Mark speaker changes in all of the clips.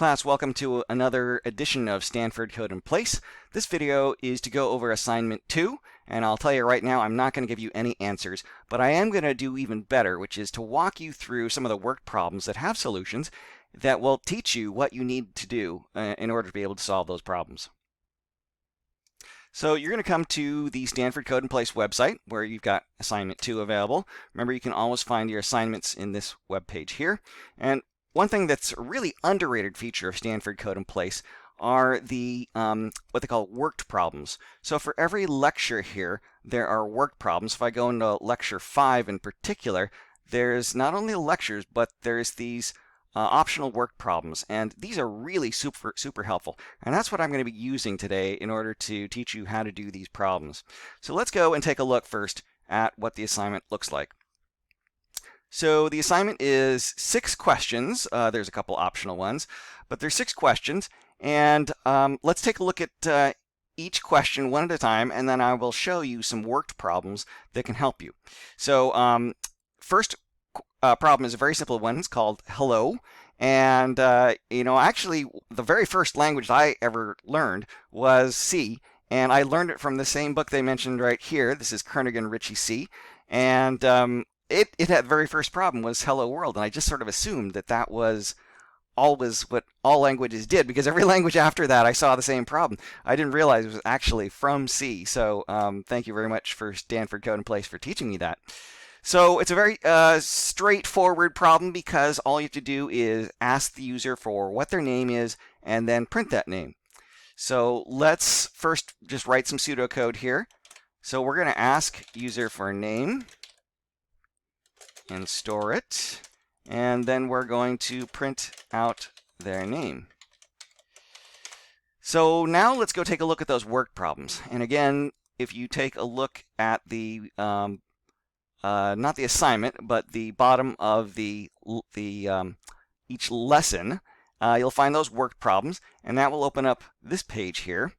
Speaker 1: Class, welcome to another edition of Stanford Code In Place. This video is to go over assignment 2, and I'll tell you right now, I'm not going to give you any answers, but I am going to do even better, which is to walk you through some of the worked problems that have solutions that will teach you what you need to do in order to be able to solve those problems. So you're going to come to the Stanford Code In Place website where you've got assignment 2 available. Remember, you can always find your assignments in this web page here. And one thing that's a really underrated feature of Stanford Code In Place are the what they call worked problems. So for every lecture here, there are worked problems. If I go into lecture 5 in particular, there's not only lectures, but there's these optional worked problems, and these are really super helpful. And that's what I'm going to be using today in order to teach you how to do these problems. So let's go and take a look first at what the assignment looks like. So the assignment is 6 questions. There's a couple optional ones, but there's 6 questions. And let's take a look at each question one at a time, and then I will show you some worked problems that can help you. So first problem is a very simple one. It's called hello. And, actually, the very first language I ever learned was C. And I learned it from the same book they mentioned right here. This is Kernighan-Ritchie C. And it had the very first problem was hello world, and I just sort of assumed that that was always what all languages did, because every language after that I saw the same problem. I didn't realize it was actually from C. So thank you very much for Stanford Code In Place for teaching me that. So it's a very straightforward problem, because all you have to do is ask the user for what their name is and then print that name. So let's first just write some pseudocode here. So we're going to ask user for name and store it, and then we're going to print out their name. So now let's go take a look at those worked problems. And again, if you take a look at the not the assignment, but the bottom of the each lesson, you'll find those worked problems, and that will open up this page here.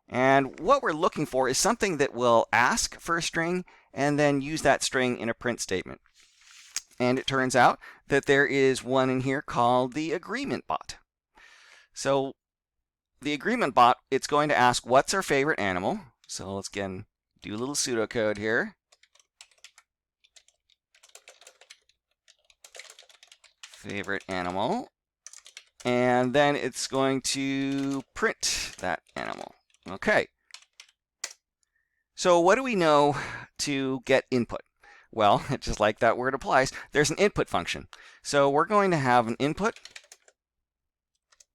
Speaker 1: And what we're looking for is something that will ask for a string and then use that string in a print statement. And it turns out that there is one in here called the agreement bot. So the agreement bot, it's going to ask what's our favorite animal. So let's again do a little pseudocode here. Favorite animal. And then it's going to print that animal. Okay. So what do we know to get input? Well, just like that word applies, there's an input function. So we're going to have an input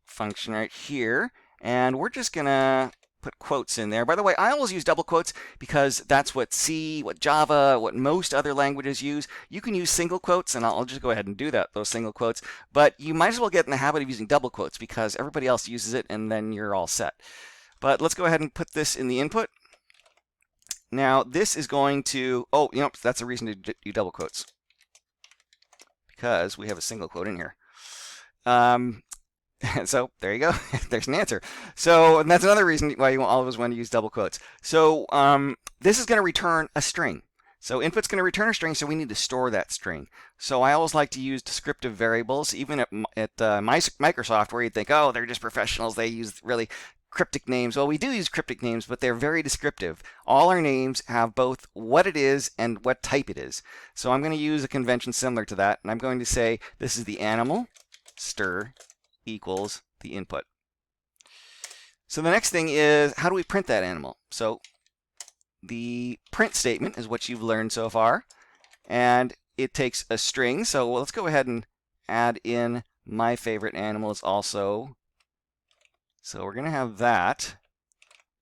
Speaker 1: function right here, and we're just going to put quotes in there. By the way, I always use double quotes because that's what C, what Java, what most other languages use. You can use single quotes, and I'll just go ahead and do that, those single quotes. But you might as well get in the habit of using double quotes because everybody else uses it, and then you're all set. But let's go ahead and put this in the input. Now, this is going to, that's a reason to do double quotes, because we have a single quote in here. So there you go. There's an answer. So and that's another reason why you always want to use double quotes. So this is going to return a string. So input's going to return a string, so we need to store that string. So I always like to use descriptive variables, even at Microsoft, where you'd think, oh, they're just professionals. They use really cryptic names. Well, we do use cryptic names, but they're very descriptive. All our names have both what it is and what type it is. So I'm going to use a convention similar to that, and I'm going to say this is the animal, stir equals the input. So the next thing is, how do we print that animal? So the print statement is what you've learned so far, and it takes a string. So let's go ahead and add in my favorite animal is also. So we're going to have that,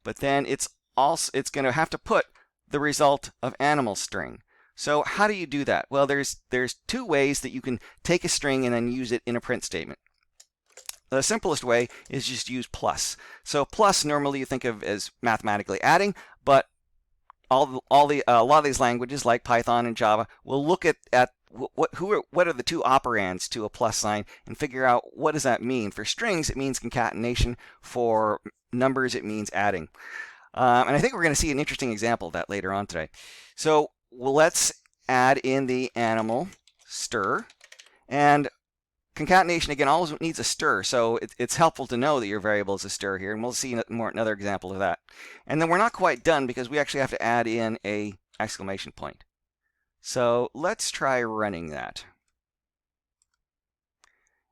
Speaker 1: but then it's going to have to put the result of animal string. So how do you do that? Well, there's 2 ways that you can take a string and then use it in a print statement. The simplest way is just use plus. So plus normally you think of as mathematically adding, but a lot of these languages like Python and Java will look at what are the 2 operands to a plus sign and figure out what does that mean. For strings, it means concatenation. For numbers, it means adding. And I think we're going to see an interesting example of that later on today. So let's add in the animal stir, and concatenation, again, always needs a stir, so it's helpful to know that your variable is a stir here, and we'll see another example of that. And then we're not quite done because we actually have to add in a exclamation point. So let's try running that.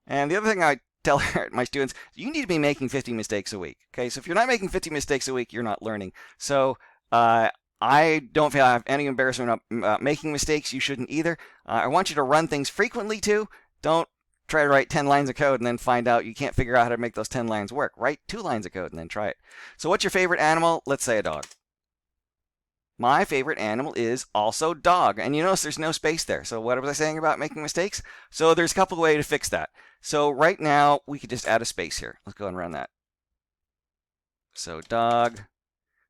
Speaker 1: And the other thing I tell my students, you need to be making 50 mistakes a week. Okay, so if you're not making 50 mistakes a week, you're not learning. So I don't feel I have any embarrassment about making mistakes. You shouldn't either. I want you to run things frequently too. Don't try to write 10 lines of code and then find out you can't figure out how to make those 10 lines work. Write 2 lines of code and then try it. So what's your favorite animal? Let's say a dog. My favorite animal is also dog. And you notice there's no space there. So what was I saying about making mistakes? So there's a couple of ways to fix that. So right now, we could just add a space here. Let's go and run that. So dog.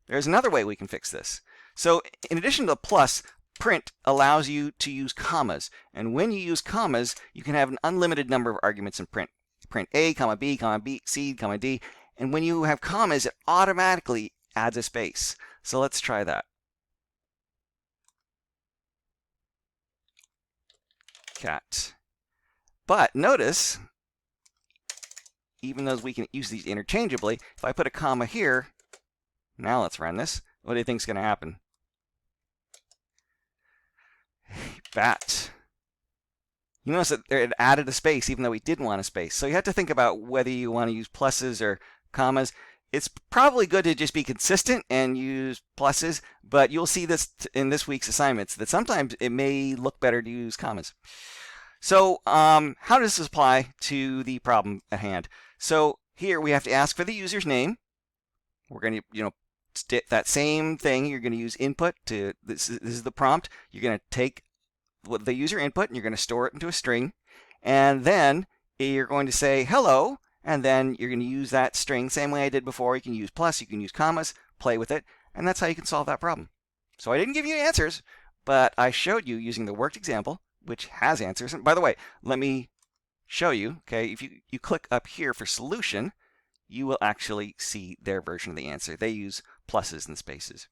Speaker 1: There's another way we can fix this. So in addition to the plus, print allows you to use commas. And when you use commas, you can have an unlimited number of arguments in print. Print A, comma B, comma B, C, comma D. And when you have commas, it automatically adds a space. So let's try that. Cat. But notice, even though we can use these interchangeably, if I put a comma here, now let's run this. What do you think is going to happen? Bat. You notice that it added a space even though we didn't want a space. So you have to think about whether you want to use pluses or commas. It's probably good to just be consistent and use pluses, but you'll see this in this week's assignments that sometimes it may look better to use commas. So how does this apply to the problem at hand? So here we have to ask for the user's name. We're going to, that same thing. You're going to use input to this is the prompt. You're going to take what the user input and you're going to store it into a string, and then you're going to say hello, and then you're going to use that string same way I did before. You can use plus, you can use commas, play with it, and that's how you can solve that problem. So I didn't give you answers, but I showed you using the worked example, which has answers. And by the way, let me show you. Okay, if you click up here for solution, you will actually see their version of the answer. They use pluses and spaces.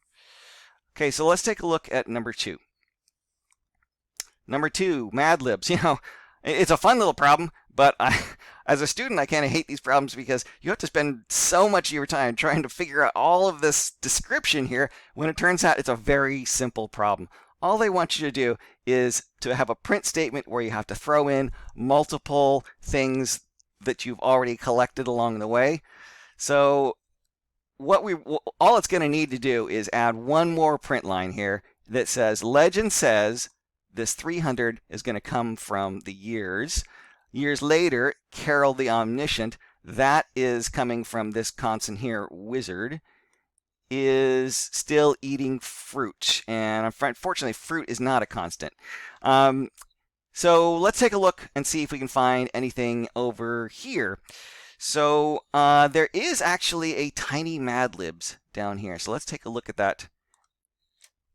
Speaker 1: Okay, so let's take a look at number 2. Number 2, Mad Libs. It's a fun little problem, but as a student, I kind of hate these problems because you have to spend so much of your time trying to figure out all of this description here when it turns out it's a very simple problem. All they want you to do is to have a print statement where you have to throw in multiple things that you've already collected along the way. So all it's going to need to do is add one more print line here that says, legend says this 300 is going to come from the years. Years later, Carol the Omniscient, that is coming from this constant here, wizard, is still eating fruit. And unfortunately, fruit is not a constant. So let's take a look and see if we can find anything over here. So there is actually a tiny Mad Libs down here. So let's take a look at that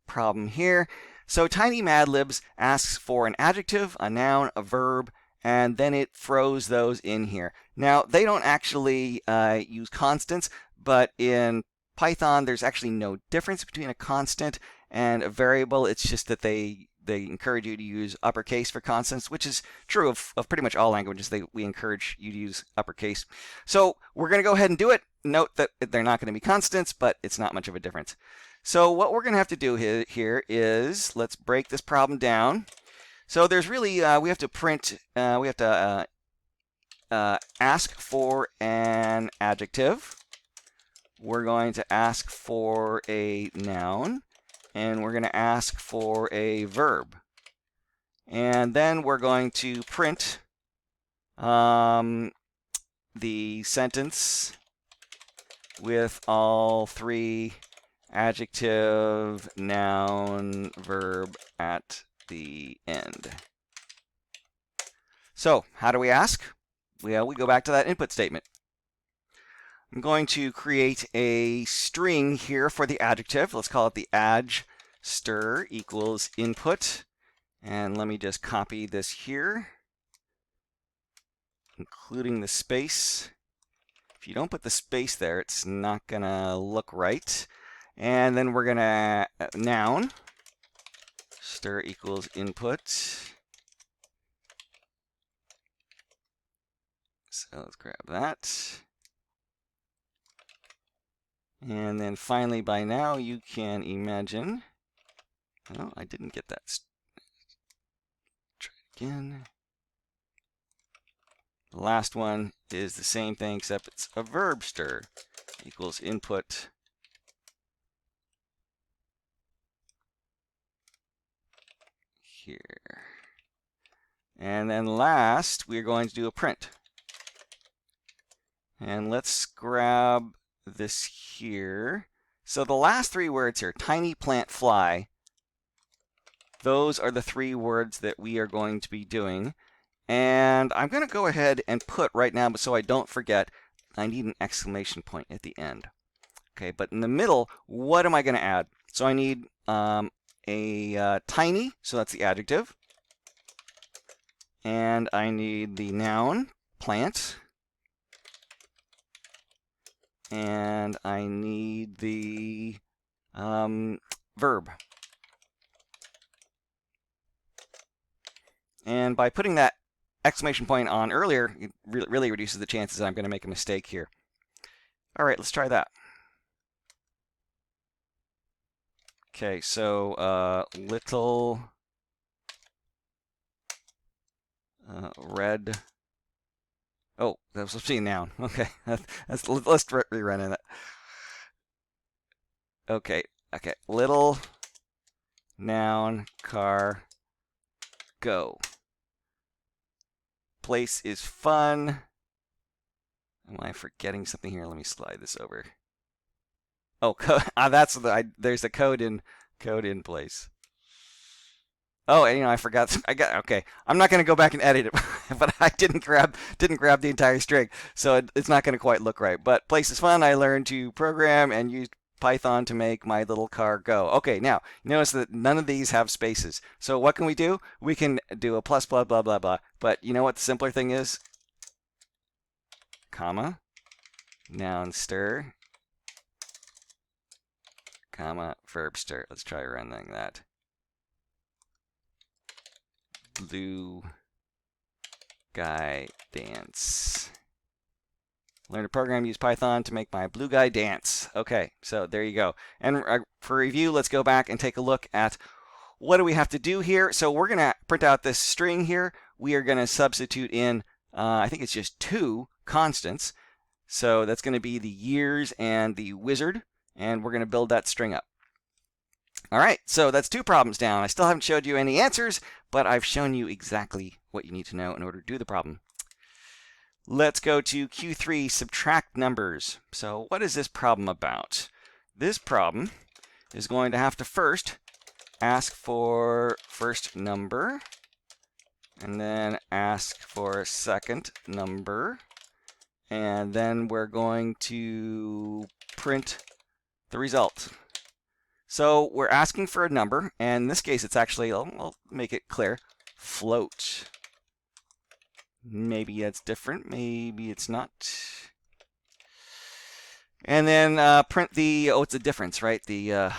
Speaker 1: problem here. So tiny Mad Libs asks for an adjective, a noun, a verb, and then it throws those in here. Now, they don't actually use constants, but in Python, there's actually no difference between a constant and a variable. It's just that they encourage you to use uppercase for constants, which is true of pretty much all languages. We encourage you to use uppercase. So we're going to go ahead and do it. Note that they're not going to be constants, but it's not much of a difference. So what we're going to have to do here is, let's break this problem down. So there's really, we have to print, we have to ask for an adjective. We're going to ask for a noun. And we're going to ask for a verb. And then we're going to print the sentence with all 3 adjective, noun, verb at the end. So how do we ask? Well, we go back to that input statement. I'm going to create a string here for the adjective. Let's call it the adjstir equals input. And let me just copy this here, including the space. If you don't put the space there, it's not going to look right. And then we're going to noun, stir equals input. So let's grab that. And then finally, by now, you can imagine. Oh, I didn't get that. Try it again. The last one is the same thing, except it's a verb stir equals input here. And then last, we're going to do a print. And let's grab this here. So the last three words here, tiny plant fly, those are the three words that we are going to be doing. And I'm going to go ahead and put right now, but so I don't forget, I need an exclamation point at the end. Okay, but in the middle, what am I going to add? So I need a tiny, so that's the adjective. And I need the noun, plant. And I need the verb. And by putting that exclamation point on earlier, it really reduces the chances that I'm going to make a mistake here. All right, let's try that. Okay, so little red. Oh, that was supposed to be a noun. Okay, let's rerun it. Okay, little noun car go. Place is fun. Am I forgetting something here? Let me slide this over. Oh, that's there's a code in place. Oh, and I forgot. Okay. I'm not going to go back and edit it, but I didn't grab the entire string, so it's not going to quite look right. But place is fun. I learned to program and use Python to make my little car go. Okay, now notice that none of these have spaces. So what can we do? We can do a plus blah blah blah blah. But you know what the simpler thing is? Comma, noun stir, comma, verb stir. Let's try running that. Blue guy dance. Learn to program, use Python to make my blue guy dance. Okay, so there you go. And for review, let's go back and take a look at what do we have to do here. So we're going to print out this string here. We are going to substitute in, I think it's just 2 constants. So that's going to be the years and the wizard. And we're going to build that string up. All right, so that's 2 problems down. I still haven't showed you any answers, but I've shown you exactly what you need to know in order to do the problem. Let's go to Q3, subtract numbers. So what is this problem about? This problem is going to have to first ask for first number, and then ask for second number, and then we're going to print the result. So we're asking for a number, and in this case it's actually, I'll make it clear, float. Maybe it's different, maybe it's not. And then print the, it's a difference, right? The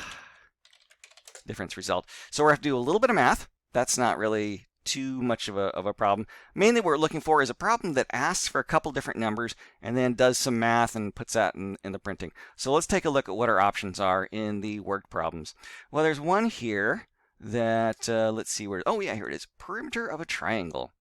Speaker 1: difference result. So we're going to have to do a little bit of math. That's not really too much of a problem. Mainly what we're looking for is a problem that asks for a couple different numbers and then does some math and puts that in the printing. So let's take a look at what our options are in the word problems. Well, there's one here that, let's see where, oh yeah, here it is, perimeter of a triangle.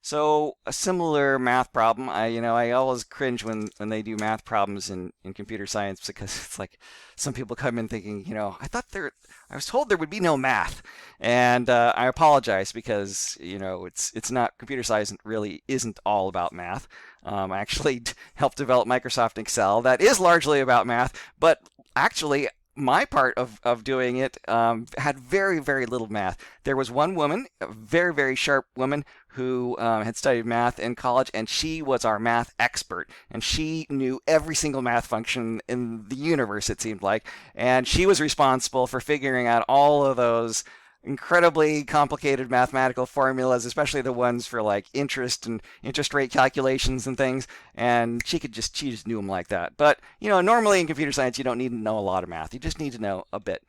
Speaker 1: So a similar math problem. I always cringe when they do math problems in computer science, because it's like some people come in thinking, I was told there would be no math, and I apologize because it's not, computer science really isn't all about math. I actually helped develop Microsoft Excel. That is largely about math, but actually my part of doing it had very, very little math. There was one woman, a very, very sharp woman, who had studied math in college, and she was our math expert. And she knew every single math function in the universe, it seemed like. And she was responsible for figuring out all of those incredibly complicated mathematical formulas, especially the ones for like interest and interest rate calculations and things. And she just knew them like that. But normally in computer science, you don't need to know a lot of math. You just need to know a bit.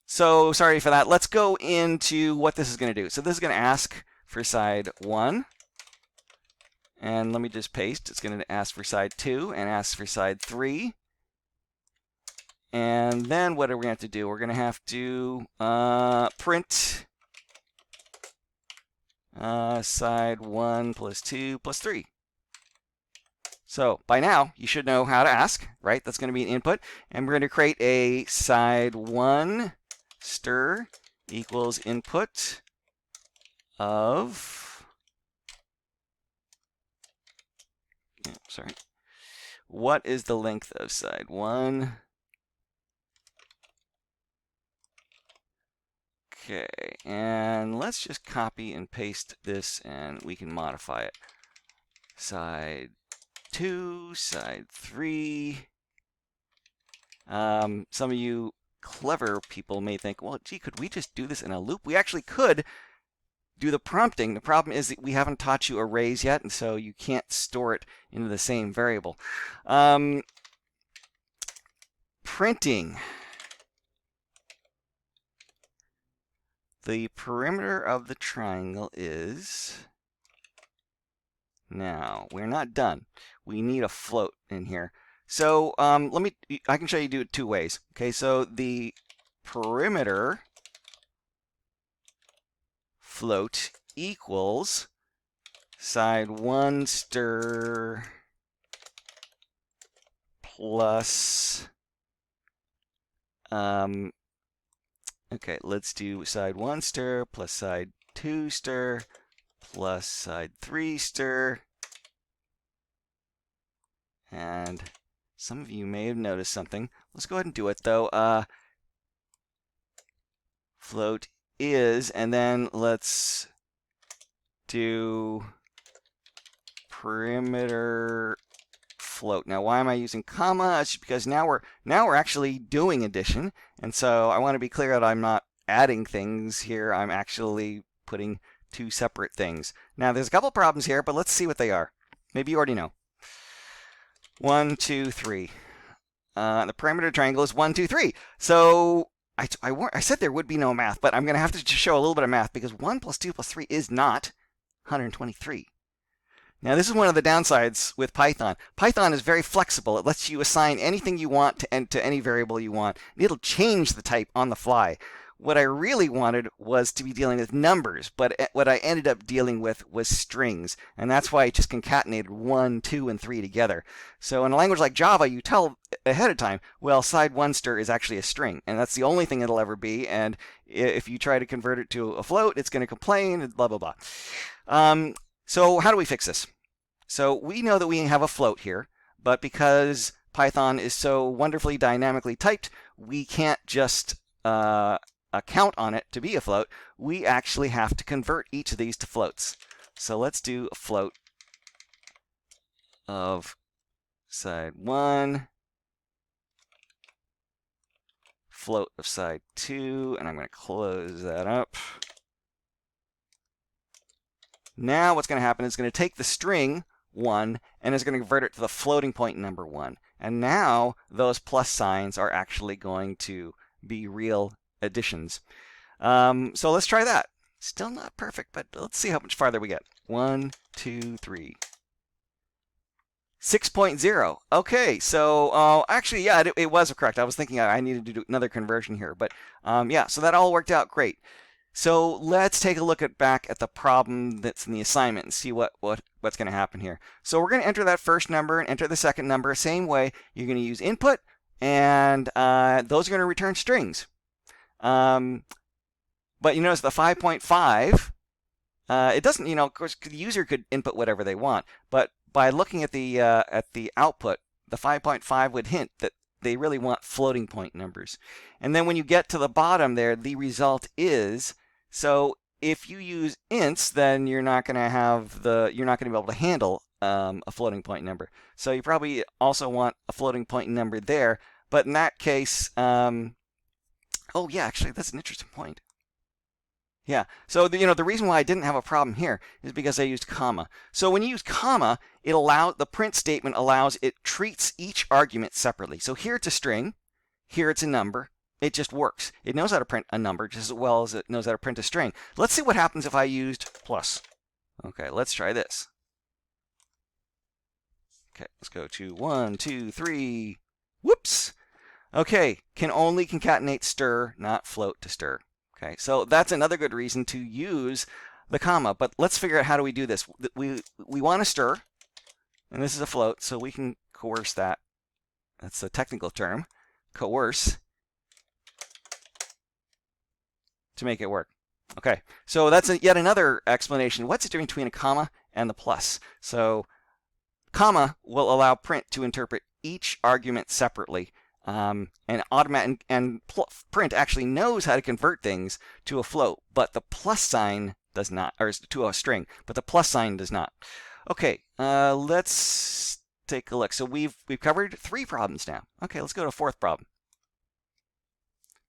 Speaker 1: So sorry for that. Let's go into what this is going to do. So this is going to ask for side 1, And let me just paste. It's going to ask for side 2 and ask for side 3. And then what are we going to have to do? We're going to have to print side 1 plus 2 plus 3. So by now, you should know how to ask, right? That's going to be an input. And we're going to create a side 1 stir equals input of, sorry, what is the length of side 1? Okay, and let's just copy and paste this, and we can modify it. Side 2, side 3. Some of you clever people may think, well, gee, could we just do this in a loop? We actually could do the prompting. The problem is that we haven't taught you arrays yet, and so you can't store it into the same variable. Printing. The perimeter of the triangle is... Now, we're not done. We need a float in here. So I can show you do it 2 ways. Okay, so the perimeter float equals side 1 stir plus, okay, let's do side 1 stir plus side 2 stir plus side 3 stir. And some of you may have noticed something. Let's go ahead and do it, though. Float is, and then let's do perimeter float. Now, why am I using comma? It's because now we're actually doing addition, and so I want to be clear that I'm not adding things here. I'm actually putting 2 separate things. Now, there's a couple problems here, but let's see what they are. Maybe you already know. 1, 2, 3. The perimeter triangle is 1, 2, 3. So I said there would be no math, but I'm going to have to show a little bit of math because 1 plus 2 plus 3 is not 123. Now, this is one of the downsides with Python. Python is very flexible. It lets you assign anything you want to any variable you want. It'll change the type on the fly. What I really wanted was to be dealing with numbers, but what I ended up dealing with was strings. And that's why I just concatenated 1, 2, and 3 together. So in a language like Java, you tell ahead of time, well, side 1 stir is actually a string. And that's the only thing it'll ever be. And if you try to convert it to a float, it's going to complain, and blah, blah, blah. So how do we fix this? So we know that we have a float here, but because Python is so wonderfully dynamically typed, we can't just count on it to be a float. We actually have to convert each of these to floats. So let's do a float of side 1, float of side 2, and I'm going to close that up. Now what's going to happen is it's going to take the string 1 and it's going to convert it to the floating point number 1. And now those plus signs are actually going to be real additions. So let's try that. Still not perfect, but let's see how much farther we get. 1, 2, 3. 6.0. Okay, so actually, yeah, it was correct. I was thinking I needed to do another conversion here, but yeah, so that all worked out great. So let's take a look back at the problem that's in the assignment and see what's going to happen here. So we're going to enter that first number and enter the second number. Same way, you're going to use input, and those are going to return strings. But you notice the 5.5, it doesn't, of course, the user could input whatever they want, but by looking at the output, the 5.5 would hint that they really want floating point numbers. And then when you get to the bottom there, the result is, so if you use ints, then you're not going to be able to handle a floating point number. So you probably also want a floating point number there. But in that case, oh yeah, actually that's an interesting point. Yeah, so the reason why I didn't have a problem here is because I used comma. So when you use comma, the print statement treats each argument separately. So here it's a string, here it's a number. It just works. It knows how to print a number just as well as it knows how to print a string. Let's see what happens if I used plus. Okay, let's try this. Okay, let's go to 1, 2, 3. Whoops. Okay, can only concatenate stir, not float to stir. Okay, so that's another good reason to use the comma. But let's figure out how do we do this. We want to stir, and this is a float, so we can coerce that. That's a technical term, coerce, to make it work. Okay, so that's yet another explanation. What's the difference between a comma and the plus? So comma will allow print to interpret each argument separately. And print actually knows how to convert things to a float, but the plus sign does not, or to a string, but the plus sign does not. Okay, let's take a look. So we've covered 3 problems now. Okay, let's go to a 4th problem.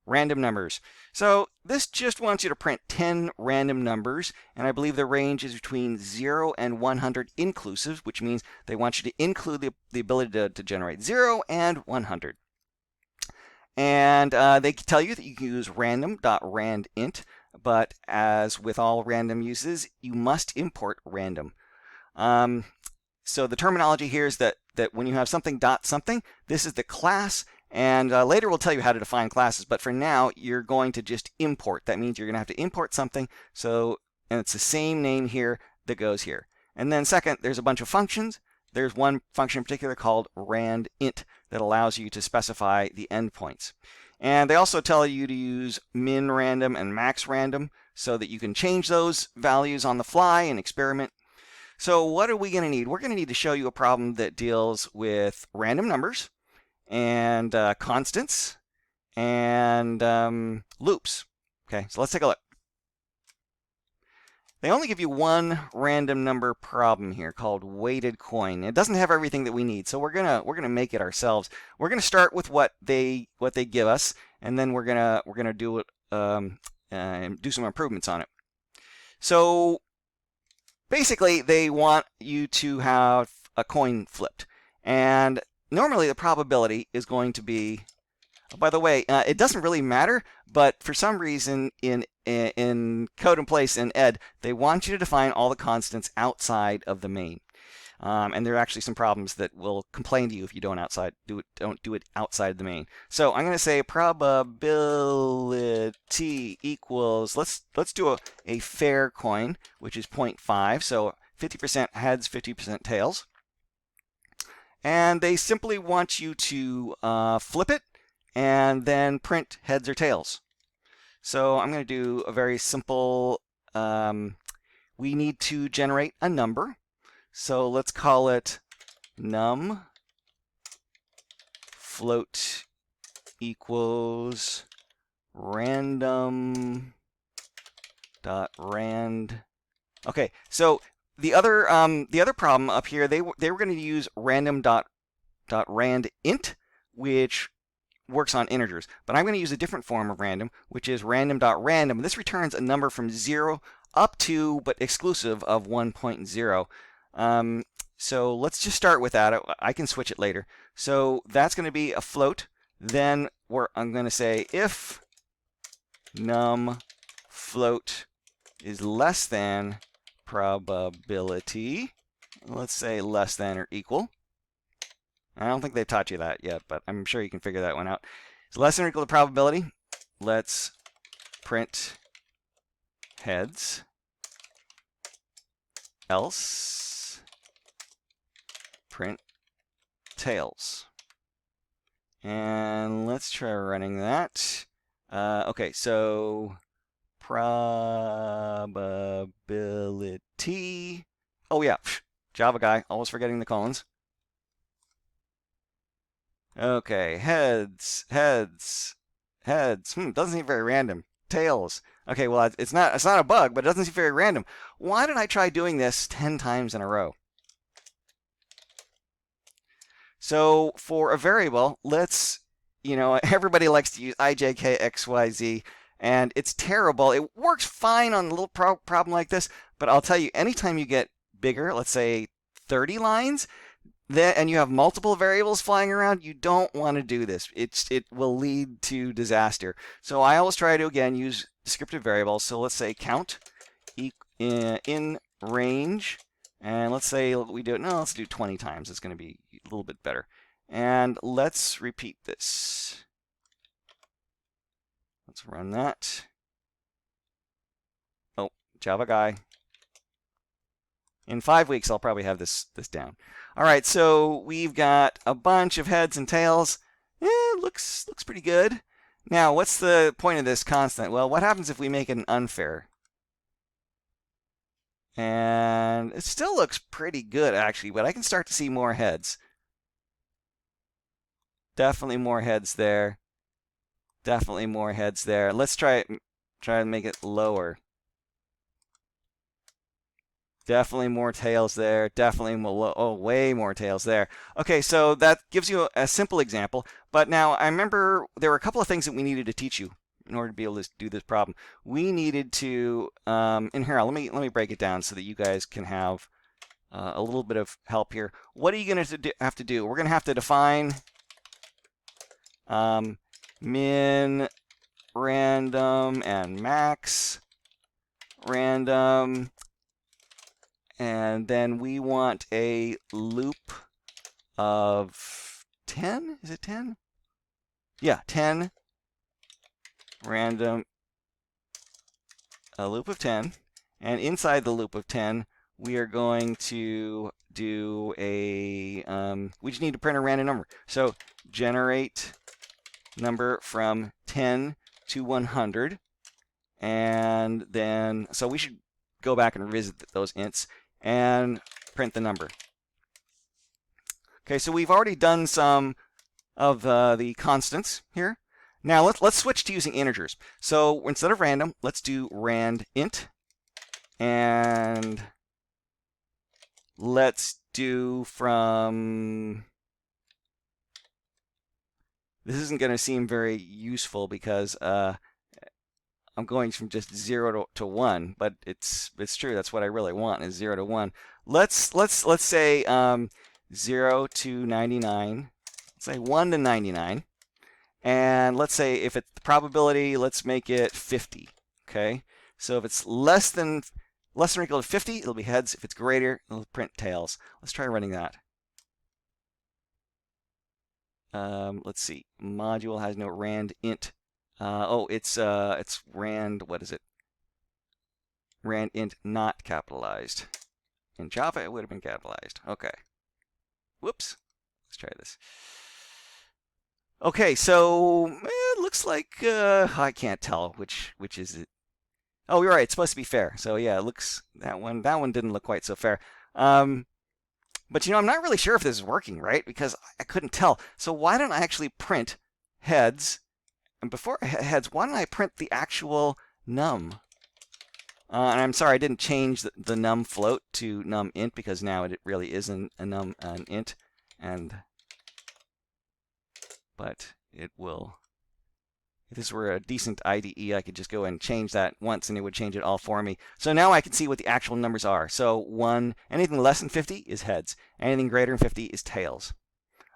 Speaker 1: Random numbers. So this just wants you to print 10 random numbers, and I believe the range is between 0 and 100 inclusive, which means they want you to include the ability to generate 0 and 100. And they tell you that you can use random.randint, but as with all random uses, you must import random. So the terminology here is that when you have something dot something, this is the class, and later we'll tell you how to define classes, but for now, you're going to just import. That means you're going to have to import something, and it's the same name here that goes here. And then second, there's a bunch of functions. There's one function in particular called randint that allows you to specify the endpoints. And they also tell you to use min random and max random so that you can change those values on the fly and experiment. So what are we going to need? We're going to need to show you a problem that deals with random numbers and constants and loops. Okay, so let's take a look. They only give you one random number problem here called weighted coin. It doesn't have everything that we need, so we're gonna make it ourselves. We're gonna start with what they give us, and then we're gonna do it do some improvements on it. So basically, they want you to have a coin flipped, and normally the probability is going to be. By the way, it doesn't really matter, but for some reason in Code In Place and Ed, they want you to define all the constants outside of the main. And there are actually some problems that will complain to you if you don't do it outside the main. So I'm going to say probability equals, let's do a fair coin, which is 0.5, so 50% heads, 50% tails. And they simply want you to flip it and then print heads or tails. So I'm going to do a very simple, we need to generate a number. So let's call it num float equals random dot rand. Okay, so the other problem up here, they were going to use random dot randint, which works on integers, but I'm going to use a different form of random, which is random.random. This returns a number from 0 up to, but exclusive of 1.0. So let's just start with that. I can switch it later. So that's going to be a float. Then I'm going to say if num float is less than probability, let's say less than or equal. I don't think they've taught you that yet, but I'm sure you can figure that one out. So less than or equal to probability. Let's print heads. Else print tails. And let's try running that. Okay, so probability. Oh yeah, Java guy, always forgetting the colons. Okay, heads. Doesn't seem very random. Tails. Okay, well, it's not a bug, but it doesn't seem very random. Why did I try doing this 10 times in a row? So for a variable, everybody likes to use ijkxyz, and it's terrible. It works fine on a little problem like this, but I'll tell you, anytime you get bigger, let's say 30 lines, and you have multiple variables flying around, you don't want to do this. It will lead to disaster. So I always try to, again, use descriptive variables. So let's say count in range, And let's say we do it, no, let's do 20 times. It's going to be a little bit better. And let's repeat this. Let's run that. Oh, Java guy. In 5 weeks, I'll probably have this down. All right, so we've got a bunch of heads and tails. Looks pretty good. Now, what's the point of this constant? Well, what happens if we make it an unfair? And it still looks pretty good, actually, but I can start to see more heads. Definitely more heads there. Definitely more heads there. Let's try to make it lower. Definitely more tails there. Definitely more, oh, way more tails there. Okay, so that gives you a simple example. But now I remember there were a couple of things that we needed to teach you in order to be able to do this problem. We needed to, in here, let me break it down so that you guys can have a little bit of help here. What are you going to have to do? We're going to have to define min random and max random. And then we want a loop of 10. Is it 10? Yeah, 10 random, a loop of 10. And inside the loop of 10, we are going to do a, we just need to print a random number. So generate number from 10 to 100. And then, so we should go back and revisit those ints and print the number. Okay, so we've already done some of the constants here. Now let's switch to using integers. So instead of random, let's do rand int, and let's do from. This isn't going to seem very useful because I'm going from just 0 to 1, but it's true. That's what I really want is 0 to 1. Let's say 0 to 99. Let's say 1 to 99, and let's say if it's the probability, let's make it 50. Okay, so if it's less than or equal to 50, it'll be heads. If it's greater, it'll print tails. Let's try running that. Let's see. Module has no rand int. Oh, it's rand, what is it? Rand int not capitalized. In Java, it would have been capitalized. Okay. Whoops. Let's try this. Okay, so it looks like I can't tell which is it. Oh, you're right. It's supposed to be fair. So yeah, it looks that one didn't look quite so fair. But I'm not really sure if this is working, right? Because I couldn't tell. So why don't I actually print heads? And before heads, why don't I print the actual num? And I'm sorry, I didn't change the num float to num int because now it really is a num an int, but it will. If this were a decent IDE, I could just go and change that once, and it would change it all for me. So now I can see what the actual numbers are. So anything less than 50 is heads. Anything greater than 50 is tails.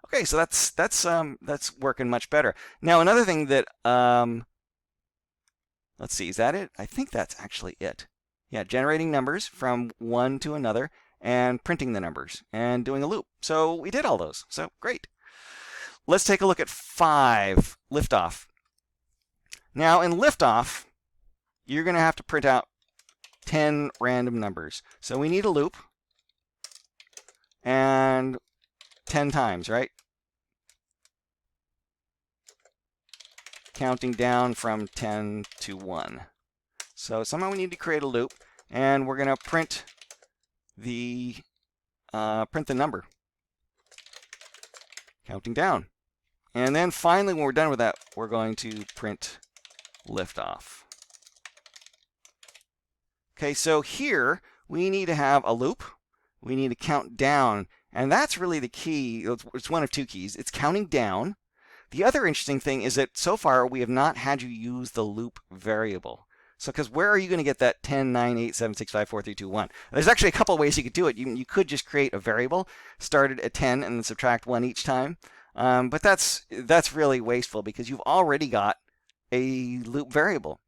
Speaker 1: Okay, so that's working much better. Now another thing that let's see, is that it? I think that's actually it. Yeah, generating numbers from one to another and printing the numbers and doing a loop. So we did all those. So great. Let's take a look at 5, liftoff. Now in liftoff, you're going to have to print out 10 random numbers. So we need a loop and 10 times, right? Counting down from 10 to 1. So somehow we need to create a loop, and we're going to print the number, counting down. And then finally, when we're done with that, we're going to print liftoff. Okay, so here we need to have a loop. We need to count down, and that's really the key. It's one of two keys. It's counting down. The other interesting thing is that so far we have not had you use the loop variable. So, because where are you going to get that 10, 9, 8, 7, 6, 5, 4, 3, 2, 1? There's actually a couple of ways you could do it. You could just create a variable, start it at 10, and then subtract 1 each time. But that's really wasteful because you've already got a loop variable.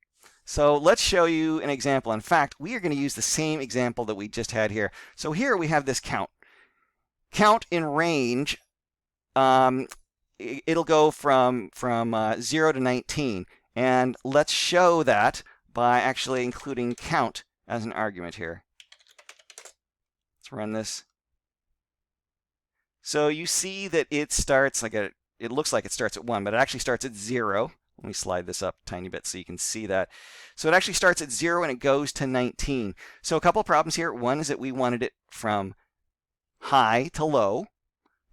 Speaker 1: So let's show you an example. In fact, we are going to use the same example that we just had here. So here we have this count. Count in range, it'll go from 0 to 19. And let's show that by actually including count as an argument here. Let's run this. So you see that it starts it looks like it starts at 1, but it actually starts at 0. Let me slide this up a tiny bit so you can see that. So it actually starts at 0 and it goes to 19. So a couple of problems here. One is that we wanted it from high to low.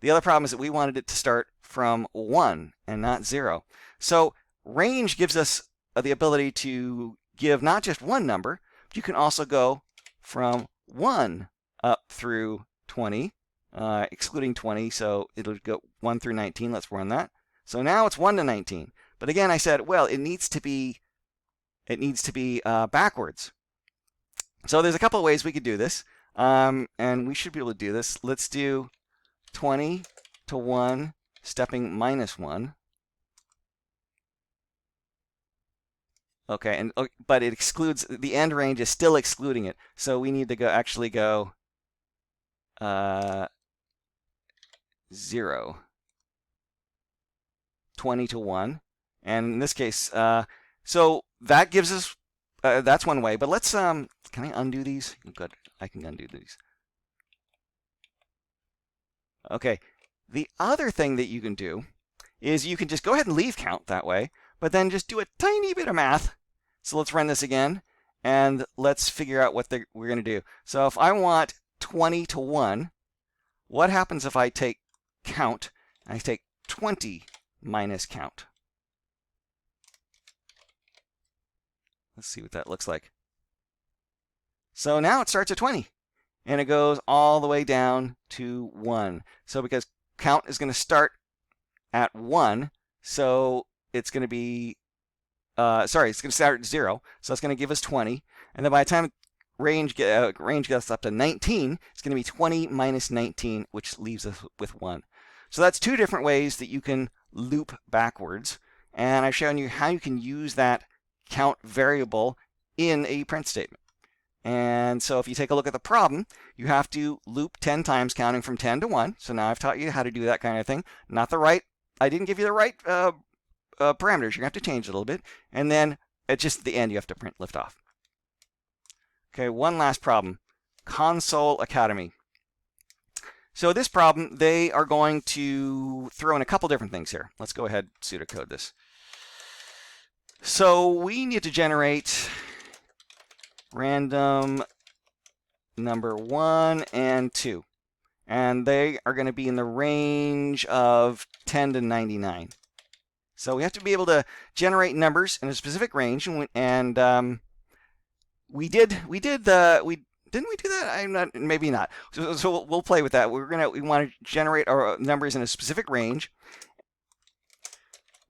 Speaker 1: The other problem is that we wanted it to start from 1 and not 0. So range gives us the ability to give not just one number, but you can also go from 1 up through 20, excluding 20. So it'll go 1 through 19. Let's run that. So now it's 1 to 19. But again, I said, well, it needs to be backwards. So there's a couple of ways we could do this, and we should be able to do this. Let's do 20 to 1, stepping -1. Okay, but it excludes the end range is still excluding it. So we need to actually go 0, 20 to 1. And in this case, so that gives us, that's one way. But let's, can I undo these? Good, I can undo these. Okay, the other thing that you can do is you can just go ahead and leave count that way, but then just do a tiny bit of math. So let's run this again, and let's figure out what we're going to do. So if I want 20 to 1, what happens if I take count, and I take 20 minus count? Let's see what that looks like. So now it starts at 20, and it goes all the way down to 1. So because count is going to start at 1, so it's going to be, it's going to start at 0, so it's going to give us 20. And then by the time range gets up to 19, it's going to be 20 minus 19, which leaves us with 1. So that's two different ways that you can loop backwards. And I've shown you how you can use that count variable in a print statement. And so if you take a look at the problem, you have to loop 10 times, counting from 10 to 1. So now I've taught you how to do that kind of thing. I didn't give you the right parameters. You're going to have to change it a little bit. And then at just the end, you have to print liftoff. Okay, one last problem. Khansole Academy. So this problem, they are going to throw in a couple different things here. Let's go ahead and pseudocode this. So we need to generate random number 1 and 2. And they are going to be in the range of 10 to 99. So we have to be able to generate numbers in a specific range, and didn't we do that? I'm not, maybe not. So we'll play with that. We want to generate our numbers in a specific range.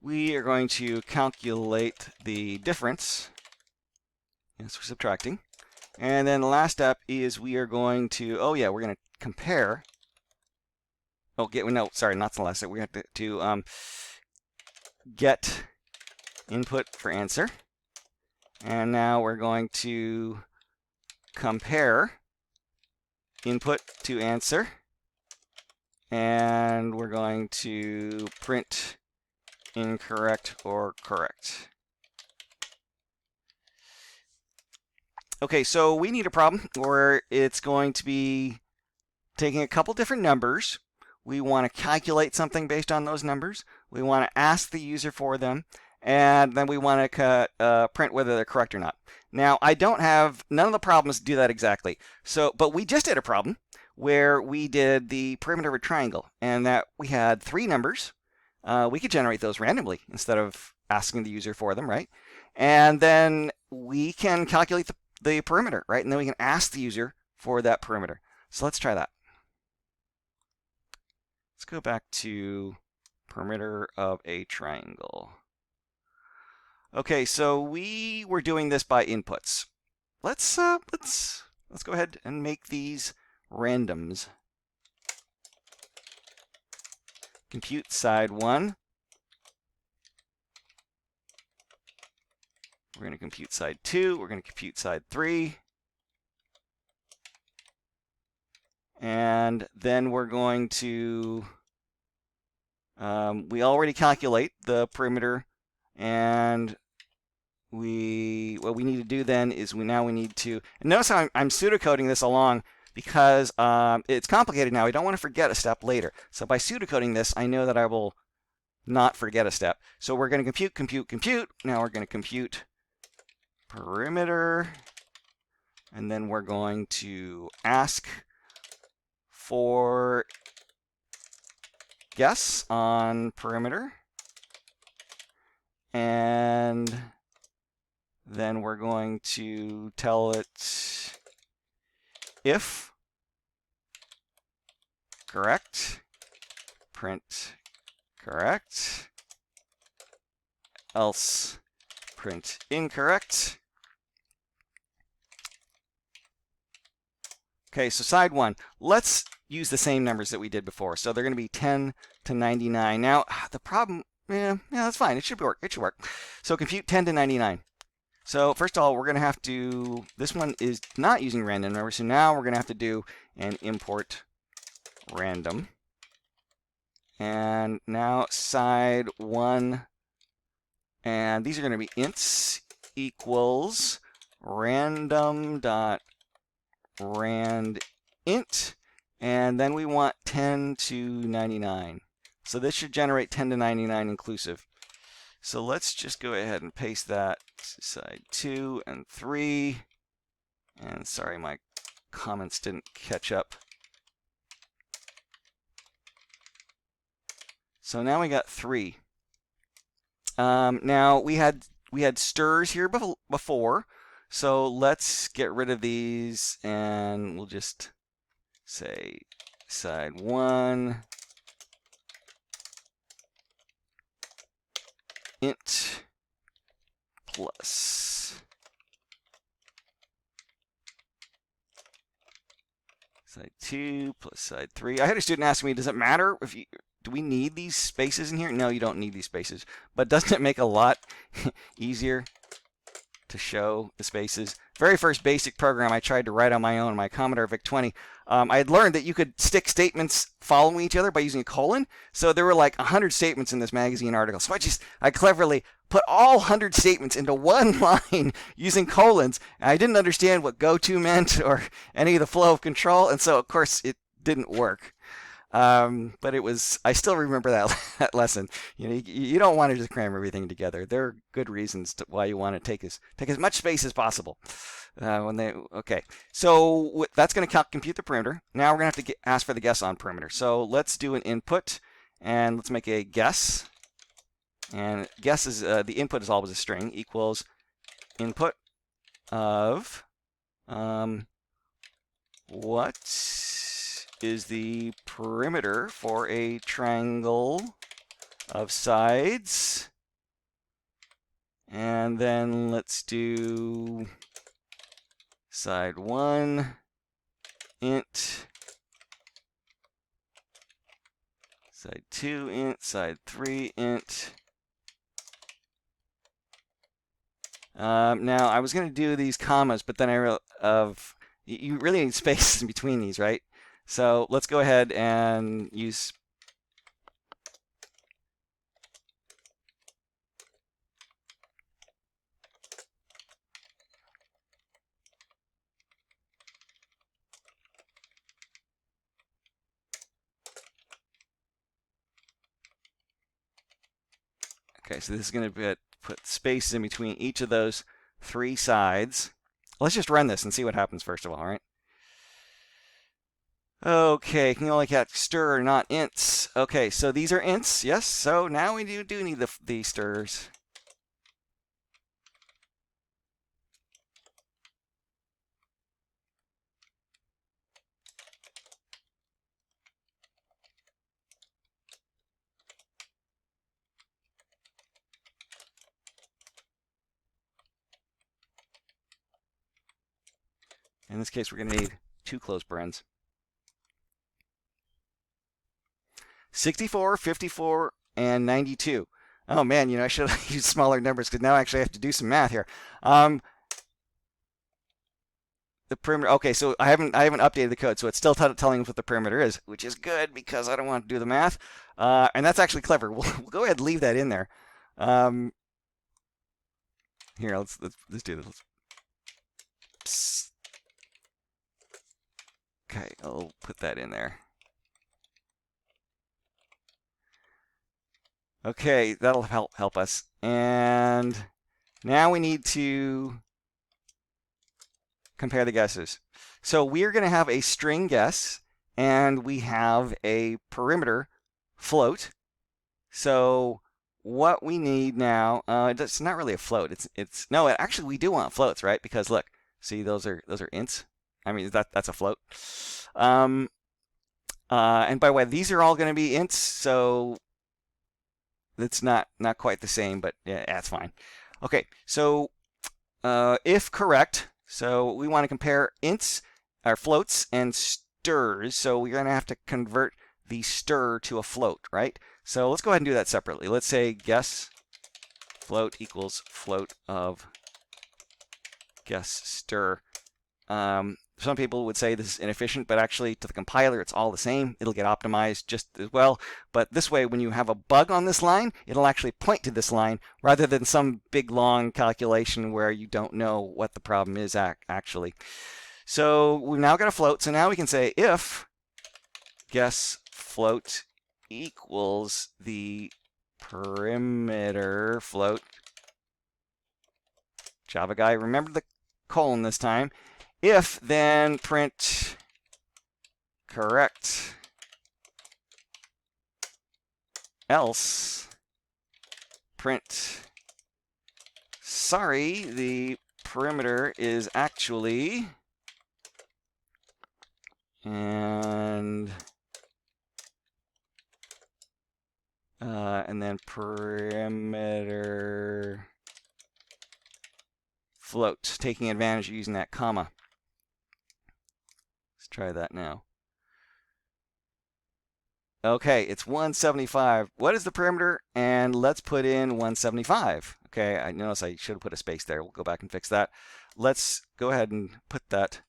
Speaker 1: We are going to calculate the difference. Yes, we're subtracting. And then the last step is we are going to, we're going to compare. No, sorry, not the last step. We have to get input for answer. And now we're going to compare input to answer. And we're going to print incorrect or correct. Okay, so we need a problem where it's going to be taking a couple different numbers. We want to calculate something based on those numbers. We want to ask the user for them. And then we want to print whether they're correct or not. Now, none of the problems do that exactly. But we just did a problem where we did the perimeter of a triangle, and that we had 3 numbers. We could generate those randomly instead of asking the user for them, right? And then we can calculate the perimeter, right? And then we can ask the user for that perimeter. So let's try that. Let's go back to perimeter of a triangle. Okay, so we were doing this by inputs. Let's go ahead and make these randoms. Compute side 1. We're going to compute side 2. We're going to compute side 3. And then we're going to, we already calculate the perimeter, and what we need to do then is we need to, and notice how I'm pseudocoding this along because it's complicated now. I don't want to forget a step later. So by pseudocoding this, I know that I will not forget a step. So we're going to compute. Now we're going to compute perimeter, and then we're going to ask for guess on perimeter, and then we're going to tell it if correct, print correct, else print incorrect. Okay, so side 1, let's use the same numbers that we did before. So they're going to be 10 to 99. Now, the problem, yeah, that's fine. It should work. It should work. So compute 10 to 99. So first of all, we're going to have to, this one is not using random number, so now we're going to have to do an import random. And now side 1, and these are going to be ints equals random dot rand int, and then we want 10 to 99. So this should generate 10 to 99 inclusive. So let's just go ahead and paste that to side 2 and 3. And sorry, my comments didn't catch up. So now we got 3. Now we had strs here before, so let's get rid of these, and we'll just say side 1 int plus side 2 plus side 3. I had a student ask me, does it matter if do we need these spaces in here? No, you don't need these spaces. But doesn't it make a lot easier to show the spaces? Very first basic program I tried to write on my own, my Commodore VIC-20, I had learned that you could stick statements following each other by using a colon. So there were like 100 statements in this magazine article. So I cleverly put all 100 statements into one line using colons. And I didn't understand what goto meant or any of the flow of control. And so, of course, it didn't work. But it was, I still remember that lesson. You know, you don't want to just cram everything together. There are good reasons why you want to take as much space as possible. Okay, so that's going to compute the perimeter. Now we're going to have to ask for the guess on perimeter. So let's do an input, and let's make a guess. And guess is, the input is always a string, equals input of, what is the perimeter for a triangle of sides, and then let's do side 1 int, side 2 int, side 3 int. Now I was going to do these commas, but then I realized you really need spaces in between these, right? So let's go ahead and use okay, so this is going to put spaces in between each of those 3 sides. Let's just run this and see what happens first of all right? Okay, can you only catch stir, not ints. Okay, so these are ints, yes. So now we do need the stirs. In this case, we're going to need 2 close parens. 64, 54, and 92. Oh man, I should have used smaller numbers because now I actually have to do some math here. The perimeter. Okay, so I haven't updated the code, so it's still telling us what the perimeter is, which is good because I don't want to do the math. And that's actually clever. We'll go ahead and leave that in there. Here, let's do this. Psst. Okay, I'll put that in there. Okay, that'll help us. And now we need to compare the guesses. So we're going to have a string guess, and we have a perimeter float. So what we need now, it's not really a float. No, actually we do want floats, right? Because look, see those are ints. I mean that's a float. And by the way, these are all going to be ints, so it's not quite the same, but yeah, that's fine. Okay, so if correct, so we want to compare ints, or floats, and strs. So we're going to have to convert the str to a float, right? So let's go ahead and do that separately. Let's say guess float equals float of guess str. Some people would say this is inefficient, but actually to the compiler, it's all the same. It'll get optimized just as well. But this way, when you have a bug on this line, it'll actually point to this line rather than some big long calculation where you don't know what the problem is actually. So we've now got a float. So now we can say if guess float equals the perimeter float. Java guy, remember the colon this time. If, then print correct. Else, print sorry, the perimeter is actually, and then perimeter float, taking advantage of using that comma. Let's try that now. Okay, it's 175. What is the perimeter? And let's put in 175. Okay, I notice I should have put a space there. We'll go back and fix that. Let's go ahead and put that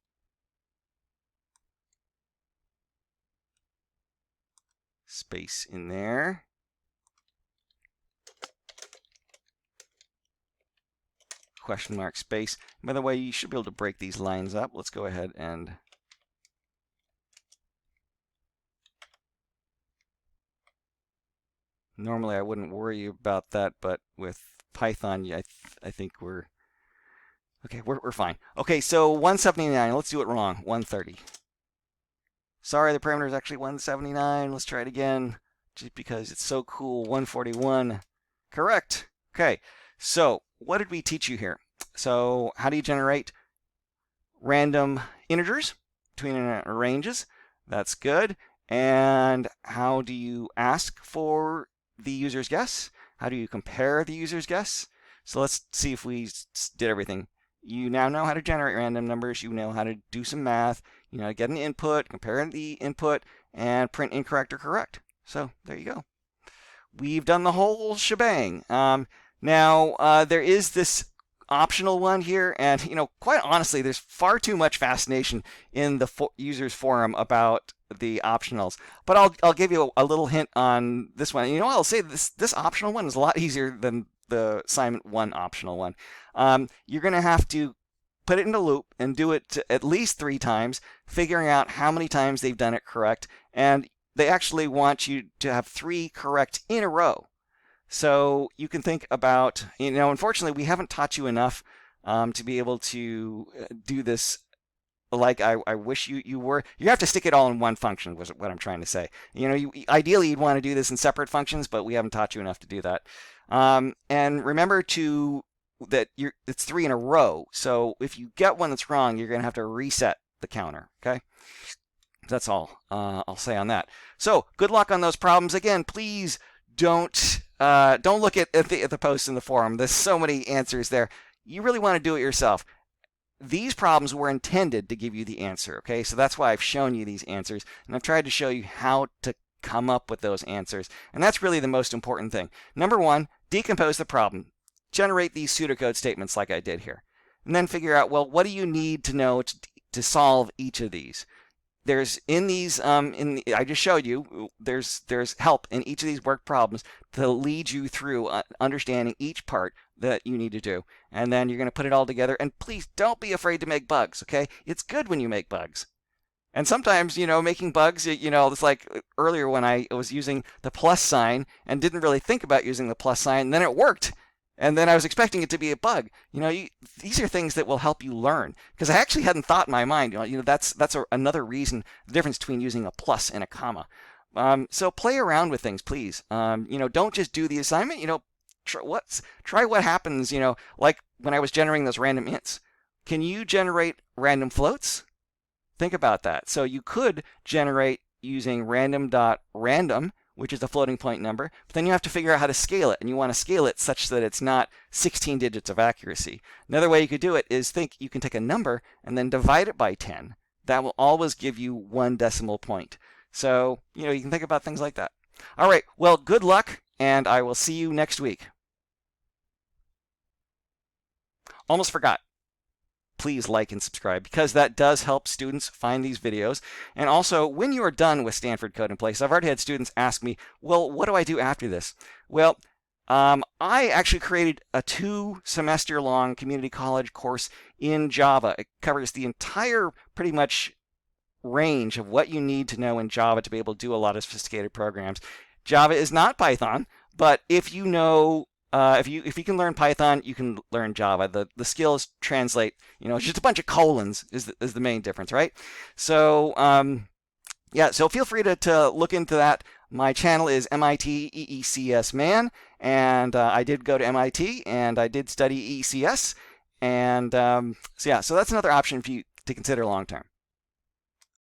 Speaker 1: space in there. Question mark space. By the way, you should be able to break these lines up. Let's go ahead and normally I wouldn't worry about that, but with Python, I think we're okay. We're fine. Okay, so 179. Let's do it wrong. 130. Sorry, the parameter is actually 179. Let's try it again, just because it's so cool. 141. Correct. Okay. So what did we teach you here? So how do you generate random integers between ranges? That's good. And how do you ask for the user's guess? How do you compare the user's guess? So let's see if we did everything. You now know how to generate random numbers. You know how to do some math. You know, get an input, compare the input, and print incorrect or correct. So there you go. We've done the whole shebang. Now, there is this optional one here, and quite honestly, there's far too much fascination in the users forum about the optionals. But I'll give you a little hint on this one. I'll say this optional one is a lot easier than the assignment 1 optional one. You're going to have to put it in a loop and do it at least 3 times, figuring out how many times they've done it correct. And they actually want you to have 3 correct in a row. So you can think about, unfortunately, we haven't taught you enough to be able to do this like I wish you were. You have to stick it all in one function, was what I'm trying to say. Ideally, you'd want to do this in separate functions, but we haven't taught you enough to do that. And remember that it's 3 in a row. So if you get one that's wrong, you're going to have to reset the counter, okay? That's all I'll say on that. So good luck on those problems. Again, please don't look at the posts in the forum. There's so many answers there. You really want to do it yourself. These problems were intended to give you the answer, okay? So that's why I've shown you these answers, and I've tried to show you how to come up with those answers. And that's really the most important thing. Number 1, decompose the problem, generate these pseudocode statements like I did here, and then figure out, well, what do you need to know to solve each of these? There's in these, I just showed you, there's help in each of these work problems to lead you through understanding each part that you need to do. And then you're going to put it all together. And please don't be afraid to make bugs, okay? It's good when you make bugs. And sometimes, making bugs, it's like earlier when I was using the plus sign and didn't really think about using the plus sign, and then it worked. And then I was expecting it to be a bug. These are things that will help you learn. Because I actually hadn't thought in my mind, that's another reason, the difference between using a plus and a comma. So play around with things, please. Don't just do the assignment. Try what happens, like when I was generating those random ints. Can you generate random floats? Think about that. So you could generate using random.random, which is a floating point number, but then you have to figure out how to scale it, and you want to scale it such that it's not 16 digits of accuracy. Another way you could do it is you can take a number and then divide it by 10. That will always give you 1 decimal point. So, you can think about things like that. All right, well, good luck, and I will see you next week. Almost forgot. Please like and subscribe, because that does help students find these videos. And also, when you are done with Stanford Code In Place, I've already had students ask me, well, what do I do after this? Well, I actually created a 2-semester-long community college course in Java. It covers the entire, pretty much, range of what you need to know in Java to be able to do a lot of sophisticated programs. Java is not Python, but if you know if you can learn Python, you can learn Java. The skills translate. It's just a bunch of colons is the main difference, right? So yeah. So feel free to look into that. My channel is MIT EECS Man, and I did go to MIT and I did study EECS, and so yeah. So that's another option for you to consider long term.